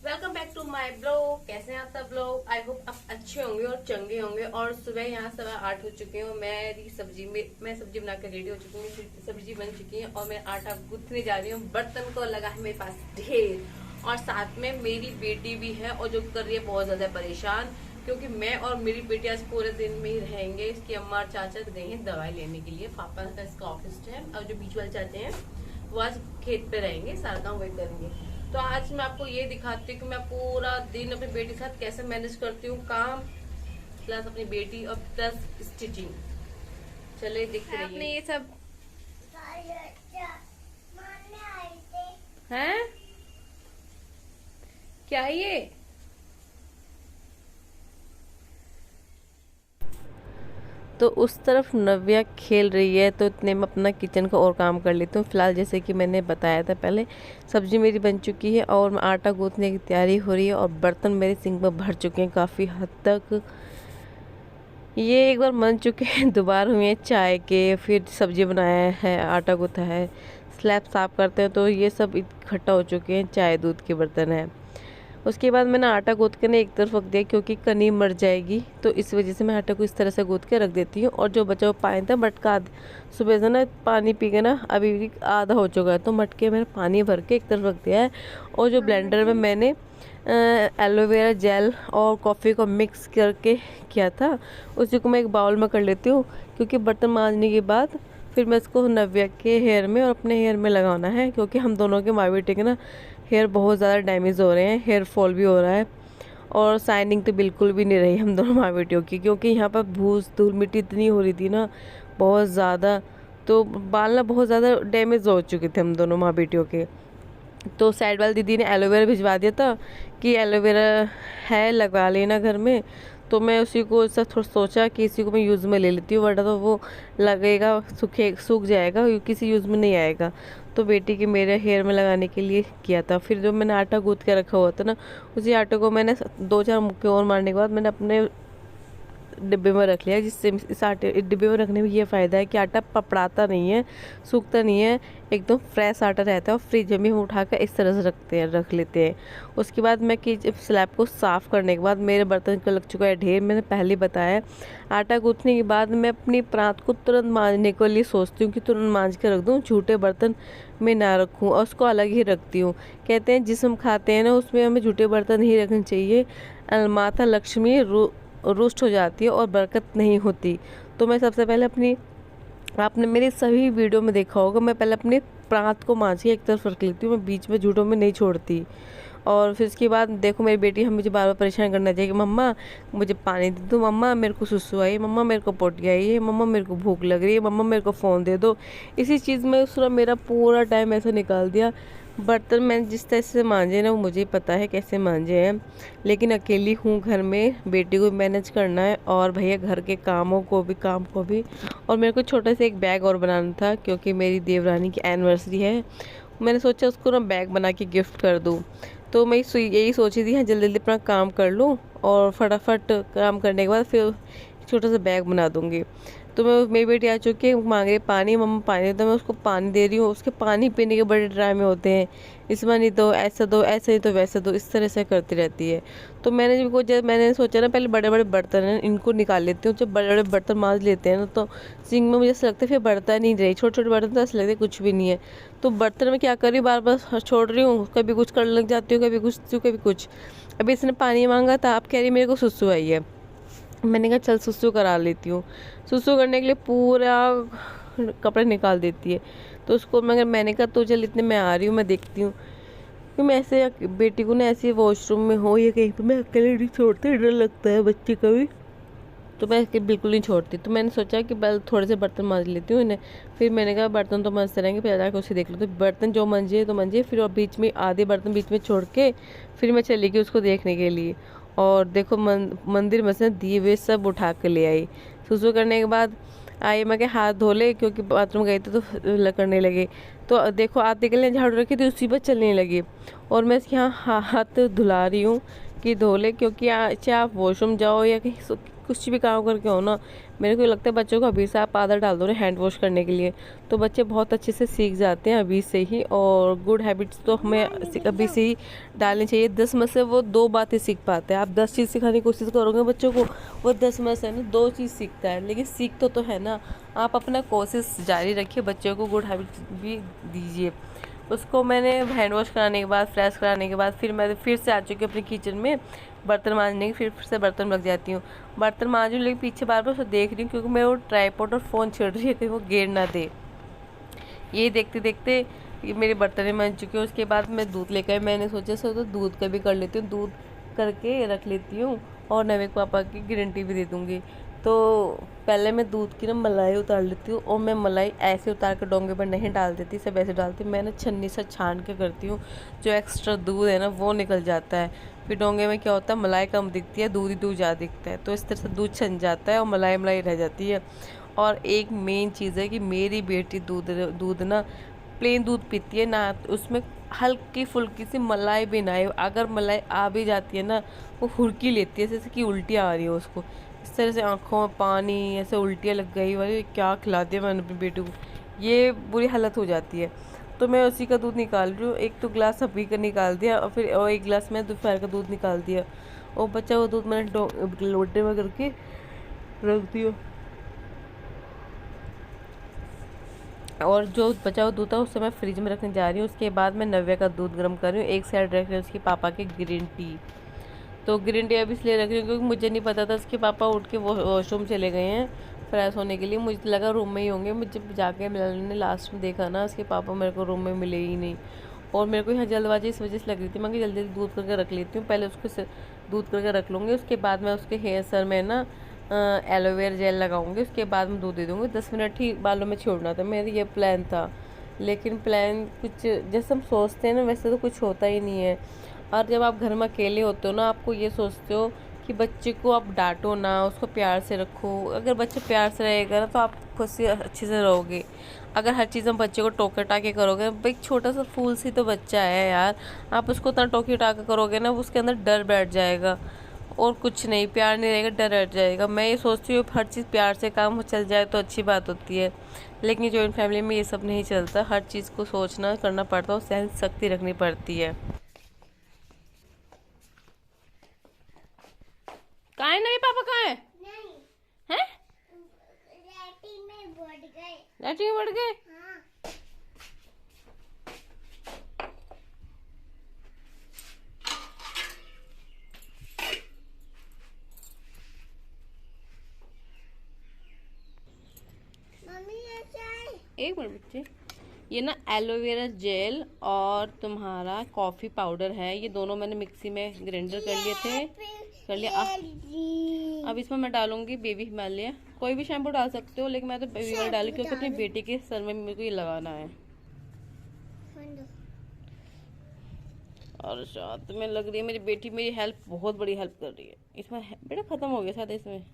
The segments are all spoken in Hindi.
Welcome back to my blog. कैसे हैं आप सब लोग? आई होप आप अच्छे होंगे और चंगे होंगे। और सुबह यहाँ 8:15 हो चुके हैं। मैं सब्जी बनाकर रेडी हो चुकी हूँ। सब्जी बन चुकी है और मैं आटा गूंथने जा रही हूँ। बर्तन को लगा है मेरे पास ढेर, और साथ में मेरी बेटी भी है और जो कर रही है बहुत ज्यादा परेशान, क्योंकि मैं और मेरी बेटी आज पूरे दिन में ही रहेंगे। इसकी अम्मा और चाचा गए हैं दवाई लेने के लिए। पापा का इसका ऑफिस है और जो बीच वाले चाचे हैं वो आज खेत पे रहेंगे, सारा काम वही करेंगे। तो आज मैं आपको ये दिखाती हूँ कि मैं पूरा दिन अपनी बेटी के साथ कैसे मैनेज करती हूँ, काम प्लस अपनी बेटी और प्लस स्टिचिंग। चले देखते रहिए। आपने ये सब हैं क्या है ये? तो उस तरफ नव्या खेल रही है, तो इतने में अपना किचन का और काम कर लेती हूँ। फिलहाल जैसे कि मैंने बताया था पहले, सब्जी मेरी बन चुकी है और आटा गूंथने की तैयारी हो रही है और बर्तन मेरे सिंक में भर चुके हैं काफ़ी हद तक। ये एक बार बन चुके हैं, दोबारा हुए हैं चाय के, फिर सब्जी बनाया है, आटा गूंथा है, स्लैब साफ करते हैं, तो ये सब इकट्ठा हो चुके हैं। चाय दूध के बर्तन है। उसके बाद मैंने आटा गूंथ के ना एक तरफ रख दिया, क्योंकि कनी मर जाएगी, तो इस वजह से मैं आटा को इस तरह से गूंथ के रख देती हूँ। और जो बचा हुआ पानी था मटका, सुबह से ना पानी पी के ना अभी भी आधा हो चुका है, तो मटके मैंने पानी भर के एक तरफ रख दिया है। और जो ब्लेंडर में मैंने एलोवेरा जेल और कॉफ़ी को मिक्स करके किया था, उसी को मैं एक बाउल में कर लेती हूँ, क्योंकि बर्तन मांजने के बाद फिर मैं इसको नव्या के हेयर में और अपने हेयर में लगाना है, क्योंकि हम दोनों के माँ बेटे के ना हेयर बहुत ज़्यादा डैमेज हो रहे हैं, हेयर फॉल भी हो रहा है और शाइनिंग तो बिल्कुल भी नहीं रही हम दोनों माँ बेटियों की, क्योंकि यहाँ पर भूस धूल मिट्टी इतनी हो रही थी ना बहुत ज़्यादा, तो बाल ना बहुत ज़्यादा डैमेज हो चुके थे हम दोनों माँ बेटियों के। तो साइड वाली दीदी ने एलोवेरा भिजवा दिया था कि एलोवेरा है लगा लेना घर में, तो मैं उसी को सब थोड़ा सोचा कि इसी को मैं यूज़ में ले लेती हूँ, वरना तो वो लगेगा सूख जाएगा, किसी यूज़ में नहीं आएगा। तो बेटी के मेरे हेयर में लगाने के लिए किया था। फिर जो मैंने आटा गूंथ के रखा हुआ था ना, उसी आटे को मैंने 2-4 मुक्के और मारने के बाद मैंने अपने डिब्बे में रख लिया, जिससे इस डिब्बे में रखने में ये फ़ायदा है कि आटा पपड़ाता नहीं है, सूखता नहीं है, एकदम फ्रेश आटा रहता है। और फ्रिज में हम उठाकर इस तरह से रख लेते हैं। उसके बाद मैं कि स्लैब को साफ़ करने के बाद मेरे बर्तन का लग चुका है ढेर। मैंने पहले बताया, आटा गूंथने के बाद मैं अपनी प्रांत को तुरंत मांजने के लिए सोचती हूँ कि तुरंत मांज के रख दूँ, झूठे बर्तन में ना रखूँ और उसको अलग ही रखती हूँ। कहते हैं जिसम खाते हैं ना, उसमें हमें झूठे बर्तन नहीं रखने चाहिए, माता लक्ष्मी रुष्ट हो जाती है और बरकत नहीं होती। तो मैं सबसे पहले आपने मेरे सभी वीडियो में देखा होगा, मैं पहले अपने प्रांत को मांझ के एक तरफ रख लेती हूँ, मैं बीच में झूठों में नहीं छोड़ती। और फिर उसके बाद देखो मेरी बेटी हम मुझे बार बार परेशान करना चाहिए कि मम्मा मुझे पानी दे दो, मम्मा मेरे को सुसु आई, मम्मा मेरे को पोटी आई है, मम्मा मेरे को भूख लग रही है, मम्मा मेरे को फ़ोन दे दो। इसी चीज़ में उसने मेरा पूरा टाइम ऐसे निकाल दिया। बर्तन मैंने जिस तरह से मांजे ना, वो मुझे पता है कैसे मांजे हैं, लेकिन अकेली हूँ घर में, बेटी को मैनेज करना है और भैया घर के काम को भी। और मेरे को छोटा सा एक बैग और बनाना था, क्योंकि मेरी देवरानी की एनिवर्सरी है। मैंने सोचा उसको ना बैग बना के गिफ्ट कर दूँ। तो मैं यही सोची थी, हाँ जल्दी जल्दी अपना काम कर लूँ और फटाफट काम करने के बाद फिर छोटा सा बैग बना दूँगी। तो मेरी बेटी आ चुकी है, मांग रही पानी, मम्मा पानी, तो मैं उसको पानी दे रही हूँ। उसके पानी पीने के बड़े ड्रामे होते हैं, इसमें नहीं दो, ऐसा दो, ऐसा नहीं तो वैसा दो, इस तरह से करती रहती है। तो जब मैंने सोचा ना पहले बड़े बड़े बर्तन हैं इनको निकाल लेती हूँ। जब बड़े बड़े बर्तन मांज लेते हैं ना, तो सिंक में मुझे ऐसा लगता है फिर बर्तन नहीं रही, छोटे छोटे बर्तन तो ऐसा लगता है कुछ भी नहीं है। तो बर्तन में क्या कर रही हूँ, बार बार छोड़ रही हूँ, कभी कुछ करने लग जाती हूँ, कभी कुछ। अभी इसने पानी मांगा था, आप कह रही मेरे को सुसु आई है। मैंने कहा चल सुसु करा लेती हूँ। सुसु करने के लिए पूरा कपड़े निकाल देती है। तो उसको मैंने कहा तो चल इतने मैं आ रही हूँ, मैं देखती हूँ कि मैं ऐसे बेटी को ना ऐसे वॉशरूम में हो या कहीं पर मैं अकेले नहीं छोड़ती, डर लगता है बच्चे का भी, तो मैं बिल्कुल नहीं छोड़ती। तो मैंने सोचा कि बस थोड़े से बर्तन मांज लेती हूँ इन्हें। फिर मैंने कहा बर्तन तो मांजते रहेंगे, फिर जाकर उसे देख लो। तो बर्तन जो मंजे तो मंजे, फिर बीच में आधे बर्तन बीच में छोड़ के फिर मैं चली गई उसको देखने के लिए। और देखो मंदिर में से दिए हुए सब उठा के ले आई। सुसु करने के बाद आई, मैं हाथ धो ले, क्योंकि बाथरूम गई थी तो करने लगे। तो देखो आते के लिए झाड़ू रखी थी, उसी पर चलने लगी। और मैं इसके यहाँ हाथ धुला रही हूँ कि धो ले, क्योंकि चाहे आप वॉशरूम जाओ या कहीं कुछ भी काम करके हो ना, मेरे को लगता है बच्चों को अभी से आप आदत डाल दो ना हैंड वॉश करने के लिए, तो बच्चे बहुत अच्छे से सीख जाते हैं अभी से ही। और गुड हैबिट्स तो हमें अभी से ही डालनी चाहिए। 10 में से वो 2 बातें सीख पाते हैं। आप 10 चीज़ सिखाने की कोशिश करोगे बच्चों को, वो 10 में से ना 2 चीज़ सीखता है, लेकिन सीख तो है ना। आप अपना कोशिश जारी रखिए, बच्चों को गुड हैबिट्स भी दीजिए। उसको मैंने हैंड वॉश कराने के बाद, फ्रेश कराने के बाद, फिर मैं फिर से आ चुकी हूँ अपनी किचन में बर्तन मांजने की। फिर से बर्तन लग जाती हूँ, बर्तन मांज रही हूँ, लेकिन पीछे बार बार उसको देख रही हूँ क्योंकि मैं वो ट्राईपॉड और फ़ोन छिड़ रही है कि वो गिर ना दे। ये देखते देखते ये मेरे बर्तन बन चुके हैं। उसके बाद मैं दूध लेकर, मैंने सोचा सो तो दूध का भी कर लेती हूँ, दूध करके रख लेती हूँ और नवे पापा की ग्रीन टी भी दे दूँगी। तो पहले मैं दूध की ना मलाई उतार लेती हूँ, और मैं मलाई ऐसे उतार कर डोंगे पर नहीं डाल देती, सब ऐसे डालती हूँ। मैं ना छन्नी से छान के करती हूँ, जो एक्स्ट्रा दूध है ना वो निकल जाता है। फिर डोंगे में क्या होता है, मलाई कम दिखती है, दूध ही दूध ज़्यादा दिखता है, तो इस तरह से दूध छन जाता है और मलाई मलाई रह जाती है। और एक मेन चीज़ है कि मेरी बेटी दूध दूध ना प्लेन दूध पीती है ना, उसमें हल्की फुल्की सी मलाई भी ना आए। अगर मलाई आ भी जाती है ना, वो हुरकी लेती है जैसे कि उल्टियाँ आ रही है उसको, इस तरह से आंखों में पानी, ऐसे उल्टियाँ लग गई वाली, क्या खिला दिया मैंने अपनी बेटी को, ये बुरी हालत हो जाती है। तो मैं उसी का दूध निकाल रही हूँ। एक तो गिलास अभी का निकाल दिया और फिर और एक गिलास मैं दोपहर का दूध निकाल दिया, और बचा वो दूध मैंने लोटे में करके रख दिया। और जो बचा हुआ दूध था उससे मैं फ्रिज में रखने जा रही हूँ। उसके बाद मैं नव्या का दूध गर्म कर रही हूँ, एक साइड रख रही हूँ उसके पापा के ग्रीन टी। तो ग्रीन टी अब इसलिए रख रही हूँ क्योंकि मुझे नहीं पता था उसके पापा उठ के वॉशरूम चले गए हैं फ्रेश होने के लिए। मुझे लगा रूम में ही होंगे, मुझे जाके मैंने लास्ट में देखा ना उसके पापा मेरे को रूम में मिले ही नहीं। और मेरे को यहाँ जल्दबाजी इस वजह से लग रही थी, मैं जल्दी जल्दी दूध करके रख लेती हूँ, पहले उसको दूध करके रख लूँगी। उसके बाद मैं उसके हेयर सर में ना एलोवेरा जेल लगाऊंगी, उसके बाद मैं दूध दे दूँगी। 10 मिनट ही बालों में छोड़ना था, मेरा ये प्लान था। लेकिन प्लान कुछ जैसे हम सोचते हैं ना वैसे तो कुछ होता ही नहीं है। और जब आप घर में अकेले होते हो ना, आपको ये सोचते हो कि बच्चे को आप डांटो ना, उसको प्यार से रखो। अगर बच्चे प्यार से रहेगा ना तो आप खुद से अच्छे से रहोगे। अगर हर चीज़ हम बच्चे को टोके टाके करोगे, भाई छोटा सा फूल सी तो बच्चा है यार, आप उसको इतना टोके टाके करोगे ना उसके अंदर डर बैठ जाएगा, और कुछ नहीं, प्यार नहीं रहेगा, डर हट जाएगा। मैं ये सोचती हूँ हर चीज़ प्यार से काम चल जाए तो अच्छी बात होती है, लेकिन जॉइंट फैमिली में ये सब नहीं चलता। हर चीज़ को सोचना करना पड़ता है और सहन शक्ति रखनी पड़ती है। कहाँ है नहीं पापा, कहाँ है? नहीं है, लैट्रिन में बढ़ गए, लैट्रिन में बढ़ गए। हाँ। एक मिनट बच्चे, ये ना एलोवेरा जेल और तुम्हारा कॉफ़ी पाउडर है, ये दोनों मैंने मिक्सी में ग्राइंडर कर लिए थे, कर लिया। अब इसमें मैं डालूंगी बेबी हिमालय, कोई भी शैम्पू डाल सकते हो, लेकिन मैं तो बेबी वाला डाली क्योंकि अपनी बेटी के सर में मेरे को ये लगाना है। और साथ में लग रही है मेरी बेटी मेरी हेल्प, बहुत बड़ी हेल्प कर रही है इसमें। बेटा ख़त्म हो गया शायद इसमें।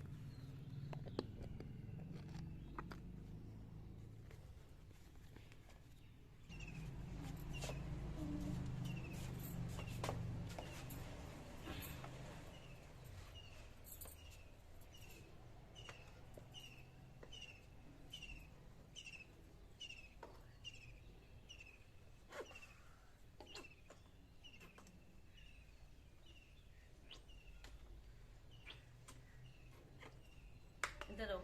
इधर आओ,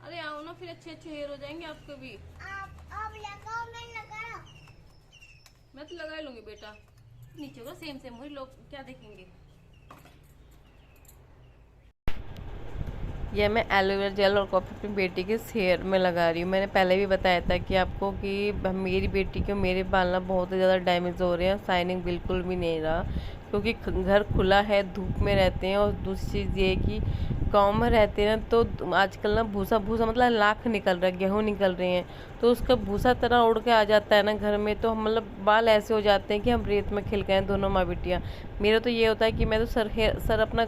अरे आओ ना, फिर अच्छे अच्छे हेयर हो जाएंगे आपके भी। आप लगाओ, मैं लगा रहा, मैं तो लगा ही लूंगी बेटा। नीचे होगा सेम सेम वही, लोग क्या देखेंगे। यह मैं एलोवेरा जेल और कॉफ़ी अपनी बेटी के हेयर में लगा रही हूँ। मैंने पहले भी बताया था कि आपको कि मेरी बेटी के मेरे बाल ना बहुत ही ज़्यादा डैमेज हो रहे हैं, शाइनिंग बिल्कुल भी नहीं रहा, क्योंकि घर खुला है, धूप में रहते हैं। और दूसरी चीज़ ये कि गांव में रहते हैं ना, तो आजकल ना भूसा भूसा मतलब लाख निकल रहा है, गेहूँ निकल रहे हैं, तो उसका भूसा तरह उड़ के आ जाता है ना घर में, तो हम मतलब बाल ऐसे हो जाते हैं कि हम रेत में खिल गए हैं दोनों माँ बेटियाँ। मेरा तो ये होता है कि मैं तो सर अपना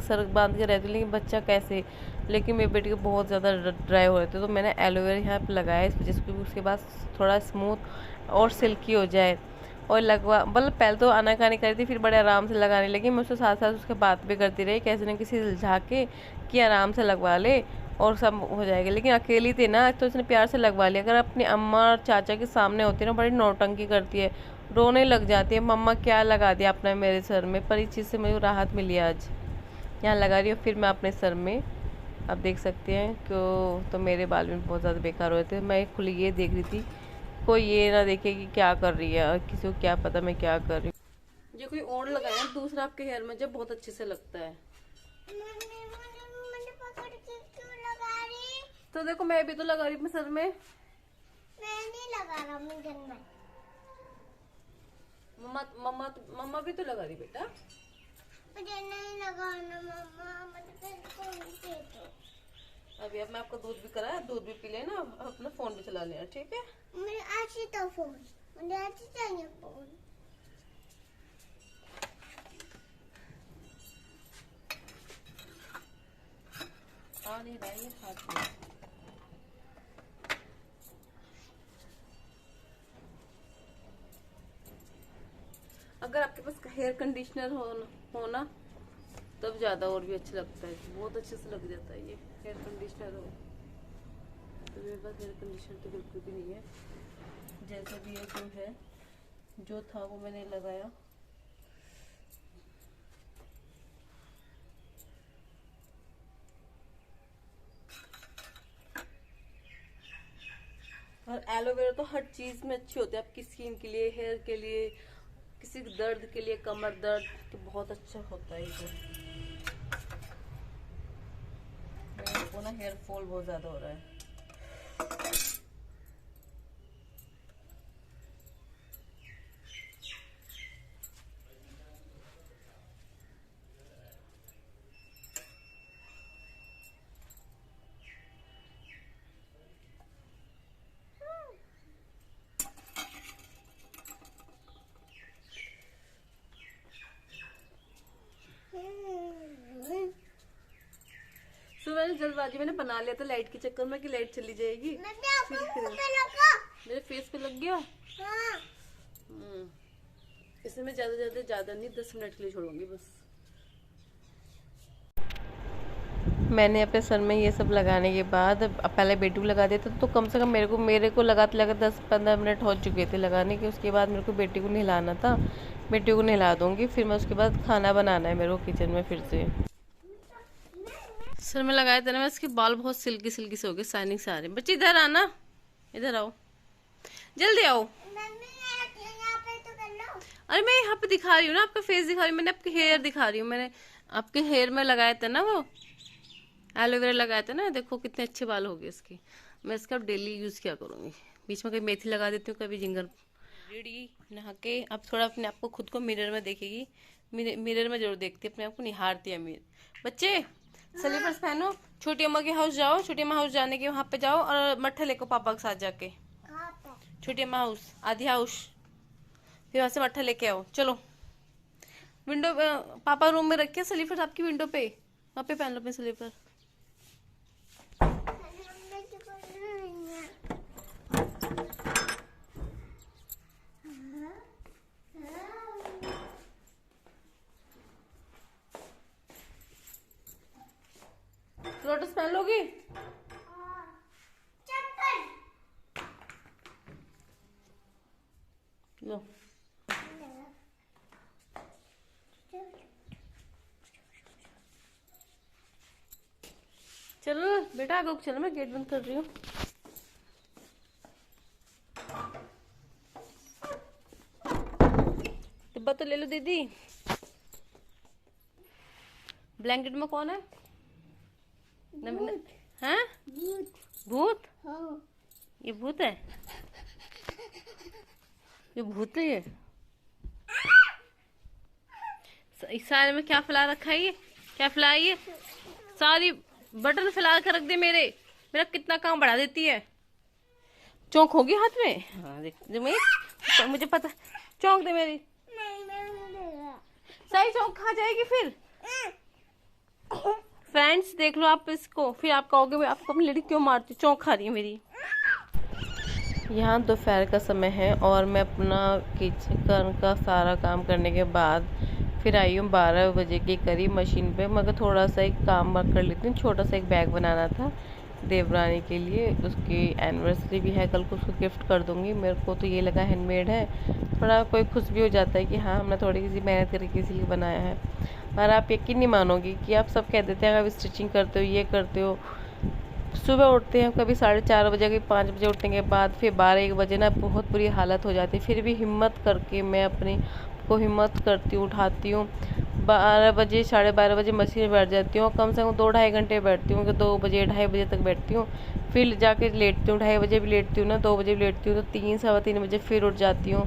सर बांध के रहती हूँ, लेकिन बच्चा कैसे, लेकिन मेरी बेटी को बहुत ज़्यादा ड्राई हो रहे थे, तो मैंने एलोवेरा यहाँ पर लगाया इस वजह से, उसके बाद थोड़ा स्मूथ और सिल्की हो जाए। और लगवा, मतलब पहले तो आनाकानी करी थी, फिर बड़े आराम से लगाने लगी। मैं उसके साथ साथ उसके बात भी करती रही, कैसे न किसी सुलझा के कि आराम से लगवा ले और सब हो जाएगा। लेकिन अकेली थी ना, तो उसने प्यार से लगवा लिया। अगर अपनी अम्मा और चाचा के सामने होती है ना, बड़ी नौटंकी करती है, रोने लग जाती है, मम्मा क्या लगा दिया अपना मेरे सर में। पर इस चीज़ से मुझे राहत मिली आज। यहाँ लगा रही हूँ फिर मैं अपने सर में। आप देख सकते हैं क्यों, तो मेरे बाल भी बहुत ज़्यादा बेकार हो रहे थे। मैं खुली ये देख रही थी, कोई ये ना देखे कि क्या कर रही है, किसी को क्या पता मैं क्या कर रही हूँ। जो कोई और लगाया दूसरा आपके हेयर में, जब बहुत अच्छे से लगता है। तो देखो मैं भी तो लगा रही हूँ अपने सर में। मैं नहीं लगा रहा हूँ जन में। मम्मा भी तो लगा रही बेटा। मुझे नहीं लगाना मम्मा, मुझे फोन दे दो। अभी अब मैं आपको दूध भी कराया, दूध भी पी लेना, अपना फोन भी चला लेना, ठीक है। मुझे आज ही तो फोन, मुझे आज ही चाहिए फोन। आ नहीं रहा है हाथ में। अगर आपके पास हेयर कंडीशनर हो ना, तब ज्यादा और भी अच्छा लगता है, बहुत अच्छे से लग जाता है ये हेयर कंडीशनर हो। तो मेरे पास हेयर कंडीशनर तो बिल्कुल भी नहीं है। जैसे भी ये जो है, जो था वो मैंने लगाया। और एलोवेरा तो हर चीज में अच्छी होती है, आपकी स्किन के लिए, हेयर के लिए, किसी दर्द के लिए, कमर दर्द तो बहुत अच्छा होता है ये। मेरे को ना हेयर फॉल बहुत ज्यादा हो रहा है। सुबह जल्दबाजी मैंने बना लिया था लाइट के चक्कर में कि लाइट चली जाएगी। मेरे फेस पे लग गया। हाँ। इसमें मैं ज्यादा नहीं, 10 मिनट के लिए छोड़ूंगी बस। मैंने अपने सर में ये सब लगाने के बाद पहले बेटी को लगा देता, तो कम से कम मेरे को लगाते लगाते 10-15 मिनट हो चुके थे लगाने के। उसके बाद मेरे को बेटी को नहलाना था, बेटी को नहला दूंगी, फिर मैं उसके बाद खाना बनाना है मेरे को किचन में फिर से। सर में लगाया था ना, मैं इसके बाल बहुत सिल्की सिल्की से हो गए, शाइनिंग से आ रहे। बच्चे इधर आना, इधर आओ, जल्दी आओ। अरे मैं यहाँ पे दिखा रही हूँ ना, आपका फेस दिखा रही हूँ, मैंने आपके हेयर दिखा रही हूँ। मैंने आपके हेयर में लगाया था ना, वो एलोवेरा लगाया था ना, देखो कितने अच्छे बाल हो गए इसके। मैं इसका डेली यूज किया करूंगी। बीच में कभी मेथी लगा देती हूँ, कभी जिंगर। रेडी नहा के अब थोड़ा अपने आप को, खुद को मिरर में देखेगी। मिरर में जरूर देखती है अपने आप को, निहारती है मिरर। बच्चे स्लीपर्स पहनो, छोटी अम्मा के हाउस जाओ, छोटी अम्मा हाउस जाने के वहां पे जाओ और मट्ठा लेको पापा के साथ जाके। छोटी अम्मा हाउस, आधी हाउस, फिर वहां से मट्ठा लेके आओ। चलो विंडो, पापा रूम में रखे स्लीपर्स आपकी विंडो पे, वहां पे पहन लो अपने स्लीपर। लोटस पहन लोगी? लो चलो बेटा आगे चलो, मैं गेट बंद कर रही हूँ। डिब्बा तो ले लो दीदी। ब्लैंकेट में कौन है? हैं? भूत? हाँ। ये भूत है, ये भूत है। ये इस सारे में क्या फैला रखा है? ये क्या फैला है? ये सारी बटन फैला कर रख दे मेरा कितना काम बढ़ा देती है। चौंक होगी हाथ में? हाँ देख, मुझे पता, चौंक दे मेरी। सही चौंक खा जाएगी फिर। फ्रेंड्स देख लो आप इसको, फिर आप कहोगे आपको अपनी लड़की क्यों मारती, चौंक खा रही है मेरी। यहाँ दोपहर का समय है और मैं अपना किचन का सारा काम करने के बाद फिर आई हूँ 12 बजे के करीब मशीन पे। मगर थोड़ा सा एक काम कर लेती हूँ, छोटा सा एक बैग बनाना था देवरानी के लिए। उसकी एनिवर्सरी भी है कल को, उसको गिफ्ट कर दूँगी। मेरे को तो ये लगा हैंडमेड है, थोड़ा कोई खुश भी हो जाता है कि हाँ हमने थोड़ी सी मेहनत करके किसी लिए बनाया है। और आप यकीन नहीं मानोगी कि आप सब कह देते हैं आप स्टिचिंग करते हो, ये करते हो। सुबह उठते हैं कभी 4:30 बजे, कभी 5 बजे उठने के बाद फिर 12-1 बजे ना बहुत बुरी हालत हो जाती है। फिर भी हिम्मत करके मैं अपनी को हिम्मत करती हूँ, उठाती हूँ। 12 बजे 12:30 बजे मशीन में बैठ जाती हूँ। कम से कम 2-2.5 घंटे बैठती हूँ, 2 बजे 2:30 बजे तक बैठती हूँ। फिर जाके लेटती हूँ, 2:30 बजे भी लेटती हूँ ना, 2 बजे भी लेटती हूँ, तो 3-3:15 बजे फिर उठ जाती हूँ।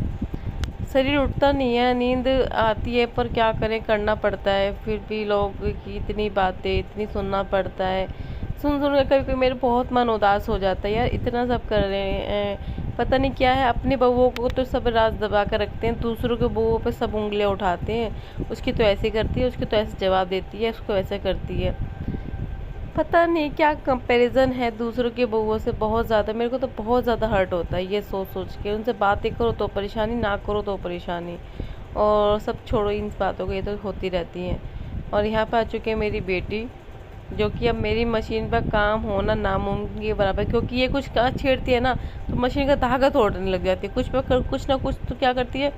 शरीर उठता नहीं है, नींद आती है, पर क्या करें, करना पड़ता है। फिर भी लोग की इतनी बातें, इतनी सुनना पड़ता है। सुन सुन कर कभी कभी मेरे बहुत मन उदास हो जाता है यार, इतना सब कर रहे हैं, पता नहीं क्या है। अपनी बहुओं को तो सब राज दबा कर रखते हैं, दूसरों के बहुओं पे सब उंगलियां उठाते हैं। उसकी तो ऐसे करती है, उसकी तो ऐसे जवाब देती है, उसको ऐसे करती है। पता नहीं क्या कंपैरिजन है दूसरों की बहुओं से, बहुत ज़्यादा। मेरे को तो बहुत ज़्यादा हर्ट होता है ये सोच सोच के। उनसे बातें करो तो परेशानी, ना करो तो परेशानी। और सब छोड़ो इन बातों को, ये तो होती रहती हैं। और यहाँ पर आ चुकी है मेरी बेटी, जो कि अब मेरी मशीन पर काम होना नामुमकिन के बराबर। क्योंकि ये कुछ का छेड़ती है ना तो मशीन का धागा तोड़ने लग जाती है। कुछ ना कुछ तो क्या करती है,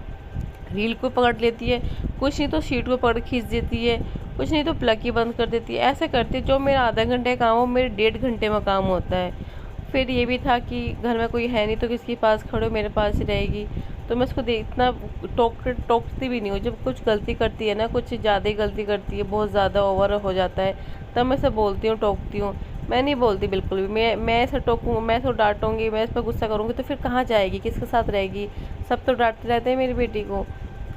रील को पकड़ लेती है, कुछ नहीं तो शीट को पकड़ खींच देती है, कुछ नहीं तो प्लग ही बंद कर देती है। ऐसे करती है, जो मेरा आधा घंटे का काम हो मेरे 1.5 घंटे में काम होता है। फिर ये भी था कि घर में कोई है नहीं तो किसके पास खड़ो, मेरे पास ही रहेगी। तो मैं उसको इतना टोकती भी नहीं हूँ। जब कुछ गलती करती है ना, कुछ ज़्यादा ही गलती करती है, बहुत ज़्यादा ओवर हो जाता है, तब मैं इसे बोलती हूँ, टोकती हूँ। मैं नहीं बोलती बिल्कुल भी। मैं इसे टोकूँ, मैं इसको डांटूँगी, मैं इस पर गुस्सा करूँगी तो फिर कहाँ जाएगी, किसके साथ रहेगी। सब तो डांटते रहते हैं मेरी बेटी को।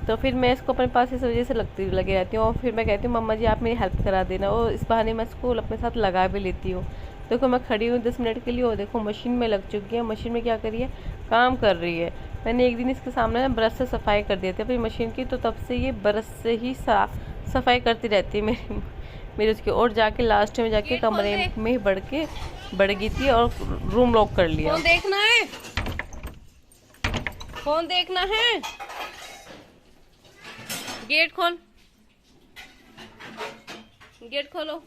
तो फिर मैं इसको अपने पास इस वजह से लगी रहती हूँ। और फिर मैं कहती हूँ मम्मा जी आप मेरी हेल्प करा देना, और इस बहाने मैं इसको अपने साथ लगा भी लेती हूँ। देखो मैं खड़ी हूँ 10 मिनट के लिए, और देखो मशीन में लग चुकी है। मशीन में क्या करी है, काम कर रही है। मैंने एक दिन इसके सामने ना ब्रश से सफाई कर दी थी अपनी मशीन की, तो तब से ये ब्रश से ही सफाई करती रहती है मेरी उसकी। और जाके लास्ट में जाके कमरे में बढ़ गई थी और रूम लॉक कर लिया। फोन देखना है, फोन देखना है। गेट खोल, गेट खोलो।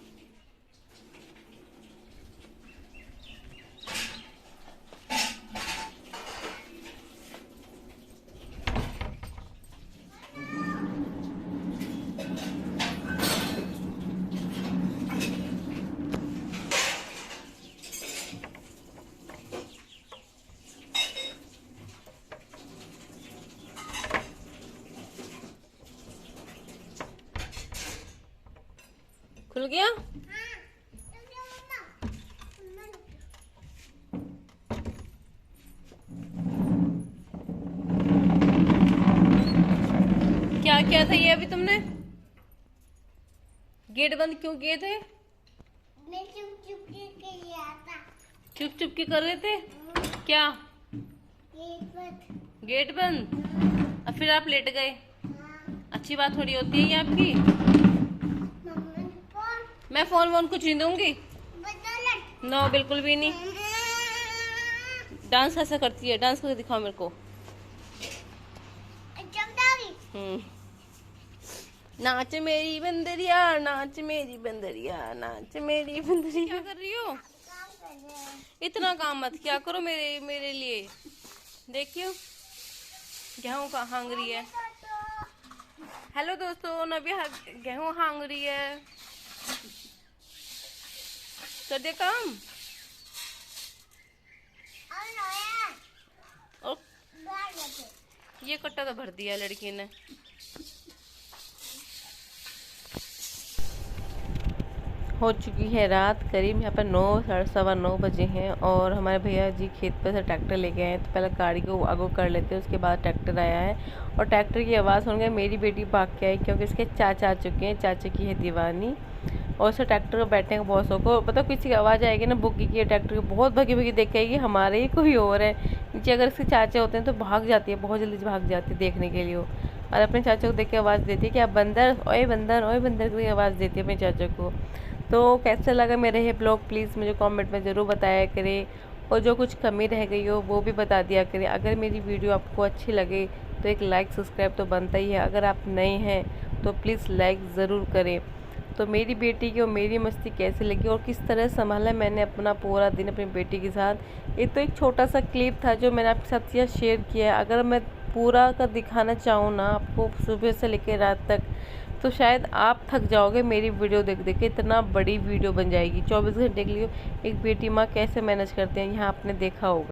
खुल गया। क्या किया था ये अभी तुमने? गेट बंद क्यों किए थे? मैं चुप चुप के किया था। चुप चुप के कर रहे थे क्या? गेट बंद। अब फिर आप लेट गए। अच्छी बात थोड़ी होती है ये आपकी। मैं फोन वोन कुछ नहीं दूंगी। नो बिल्कुल भी नहीं। डांस ऐसा करती है, डांस करके दिखाओ मेरे को। नाच मेरी बंदरिया, नाच मेरी बंदरिया, नाच मेरी बंदरिया। क्या कर रही हो? इतना काम मत क्या करो मेरे लिए। देखियो गेहूं का हांग रही है। हेलो दोस्तों, नव्या गेहूं हांग रही है। कर दे काम। और ये कट्टा तो भर दिया लड़की ने। हो चुकी है रात, करीब यहाँ पर 9 बजे हैं। और हमारे भैया जी खेत पर से ट्रैक्टर लेके आए। तो पहले गाड़ी को आगो कर लेते हैं, उसके बाद ट्रैक्टर आया है। और ट्रैक्टर की आवाज़ सुन के मेरी बेटी भाग के आई, क्योंकि इसके चाचा आ चुके हैं। चाचा की है दीवानी, और उसे ट्रैक्टर पर बैठने का बहुत शौक हो। पता किसी की आवाज़ आएगी ना बुग्गी की ट्रैक्टर की, बहुत भगी भगी देख के आएगी हमारे ही कोई और है नीचे। अगर इसके चाचा होते हैं तो भाग जाती है, बहुत जल्दी भाग जाती है देखने के लिए वो। और अपने चाचा को देख के आवाज़ देती है कि आप बंदर, ओए बंदर, ओए बंदर की आवाज़ देती है अपने चाचा को। तो कैसा लगा मेरा ये ब्लॉग, प्लीज़ मुझे कमेंट में ज़रूर बताया करें। और जो कुछ कमी रह गई हो वो भी बता दिया करें। अगर मेरी वीडियो आपको अच्छी लगे तो एक लाइक सब्सक्राइब तो बनता ही है। अगर आप नए हैं तो प्लीज़ लाइक ज़रूर करें। तो मेरी बेटी की और मेरी मस्ती कैसी लगी और किस तरह संभाला मैंने अपना पूरा दिन अपनी बेटी के साथ, ये तो एक छोटा सा क्लिप था जो मैंने आपके साथ यह शेयर किया है। अगर मैं पूरा का दिखाना चाहूँ ना आपको सुबह से लेकर रात तक, तो शायद आप थक जाओगे मेरी वीडियो देख देख के। इतना बड़ी वीडियो बन जाएगी। 24 घंटे के लिए एक बेटी माँ कैसे मैनेज करते हैं यहाँ आपने देखा होगा।